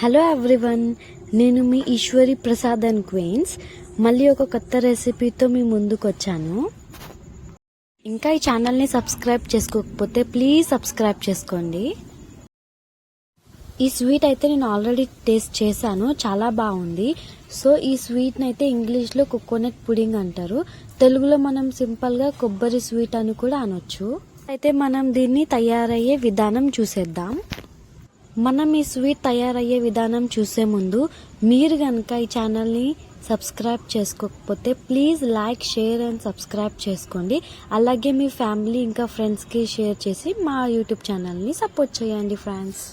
Hello everyone, నేను మీ Eshwari Prasad and queens మళ్ళీ ఒక కొత్త రెసిపీతో మీ ముందుకు వచ్చాను. ఇంకా ఈ ఛానల్ని సబ్స్క్రైబ్ చేసుకోకపోతే ప్లీజ్ సబ్స్క్రైబ్ చేసుకోండి. ఈ స్వీట్ అయితే నేను ఆల్రెడీ టేస్ట్ చేశాను, చాలా బాగుంది. సో ఈ స్వీట్ని అయితే ఇంగ్లీష్లో కోకోనట్ పుడింగ్ అంటారు, తెలుగులో మనం సింపుల్గా కొబ్బరి స్వీట్ అని కూడా అనొచ్చు. అయితే మనం దీన్ని తయారయ్యే విధానం చూసేద్దాం. మనం ఈ స్వీట్ తయారయ్యే విధానం చూసే ముందు మీరు కనుక ఈ ఛానల్ని సబ్స్క్రైబ్ చేసుకోకపోతే please like, share and subscribe చేసుకోండి. అలాగే మీ ఫ్యామిలీ ఇంకా ఫ్రెండ్స్కి షేర్ చేసి మా యూట్యూబ్ ఛానల్ని సపోర్ట్ చేయండి ఫ్రెండ్స్.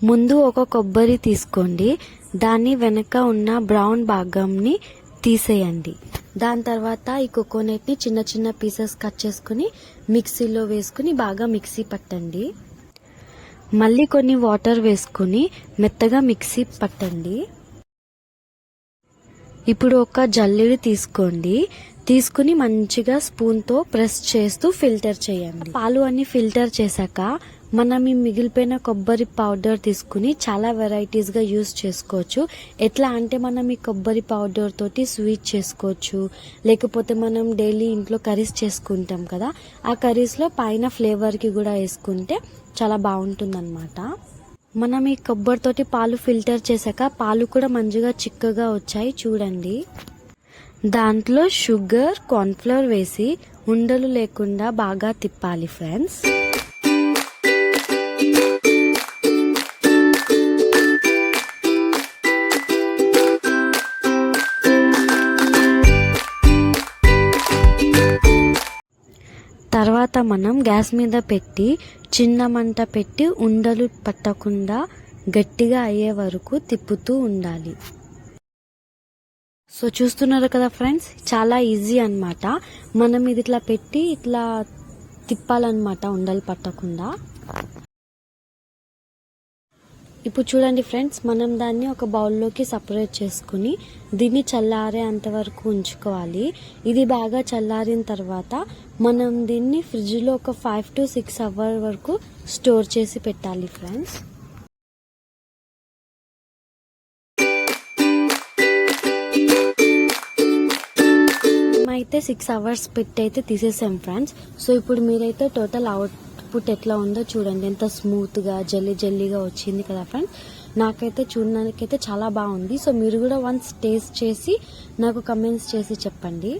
ముందు ఒక కొబ్బరి తీసుకోండి, దాని వెనక ఉన్న బ్రౌన్ భాగంని తీసేయండి. దాని తర్వాత ఈ కోకోనట్ని చిన్న చిన్న పీసెస్ కట్ చేసుకుని మిక్సీలో వేసుకుని బాగా మిక్సీ పట్టండి. మళ్ళీ కొన్ని వాటర్ వేసుకుని మెత్తగా మిక్సీ పట్టండి. ఇప్పుడు ఒక జల్లెడ తీసుకుని మంచిగా స్పూన్తో ప్రెస్ చేస్తూ ఫిల్టర్ చేయండి. పాలు అన్ని ఫిల్టర్ చేశాక మనం ఈ మిగిలిపోయిన కొబ్బరి పౌడర్ తీసుకుని చాలా వెరైటీస్గా యూస్ చేసుకోవచ్చు. ఎట్లా అంటే మనం ఈ కొబ్బరి పౌడర్ తోటి స్వీట్ చేసుకోవచ్చు, లేకపోతే మనం డైలీ ఇంట్లో కర్రీస్ చేసుకుంటాం కదా, ఆ కర్రీస్లో పైన ఫ్లేవర్కి కూడా వేసుకుంటే చాలా బాగుంటుందన్నమాట. మనం ఈ కొబ్బరితోటి పాలు ఫిల్టర్ చేశాక పాలు కూడా మంచిగా చిక్కగా వచ్చాయి చూడండి. దాంట్లో షుగర్, కార్న్ఫ్లవర్ వేసి ఉండలు లేకుండా బాగా తిప్పాలి ఫ్రెండ్స్. తర్వాత మనం గ్యాస్ మీద పెట్టి చిన్న మంట పెట్టి ఉండలు పట్టకుండా గట్టిగా అయ్యే వరకు తిప్పుతూ ఉండాలి. సో చూస్తున్నారు కదా ఫ్రెండ్స్, చాలా ఈజీ అన్నమాట. మనం ఇది ఇట్లా పెట్టి ఇట్లా తిప్పాలన్నమాట ఉండలు పట్టకుండా. ఇప్పుడు చూడండి ఫ్రెండ్స్, మనం దాన్ని ఒక బౌల్లోకి సపరేట్ చేసుకుని దీన్ని చల్లారే అంతవరకు ఉంచుకోవాలి. ఇది బాగా చల్లారిన తర్వాత మనం దీన్ని ఫ్రిడ్జ్లో ఒక 5 to 6 hours వరకు స్టోర్ చేసి పెట్టాలి ఫ్రెండ్స్. మేమైతే 6 hours పెట్టి అయితే తీసేసాం ఫ్రెండ్స్. సో ఇప్పుడు మీరైతే టోటల్ అవుట్పుట్ ఎట్లా ఉందో చూడండి, ఎంత స్మూత్గా జల్లీగా వచ్చింది కదా ఫ్రెండ్స్. నాకైతే చూడడానికైతే చాలా బాగుంది. సో మీరు కూడా వన్స్ టేస్ట్ చేసి నాకు కమెంట్స్ చేసి చెప్పండి.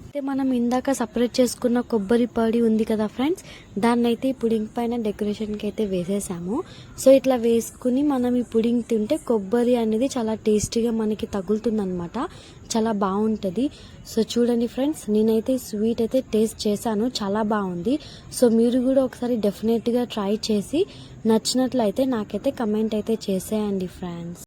అయితే మనం ఇందాక సపరేట్ చేసుకున్న కొబ్బరి పొడి ఉంది కదా ఫ్రెండ్స్, దాన్ని అయితే ఈ పుడింగ్ పైన డెకరేషన్కి అయితే వేసేసాము. సో ఇట్లా వేసుకుని మనం ఈ పుడింగ్ తింటే కొబ్బరి అనేది చాలా టేస్టీగా మనకి తగులుతుందన్నమాట, చాలా బాగుంటుంది. సో చూడండి ఫ్రెండ్స్, నేనైతే ఈ స్వీట్ అయితే టేస్ట్ చేశాను, చాలా బాగుంది. సో మీరు కూడా ఒకసారి డెఫినెట్గా ట్రై చేసి నచ్చినట్లయితే నాకైతే కమెంట్ అయితే చేసేయండి ఫ్రెండ్స్.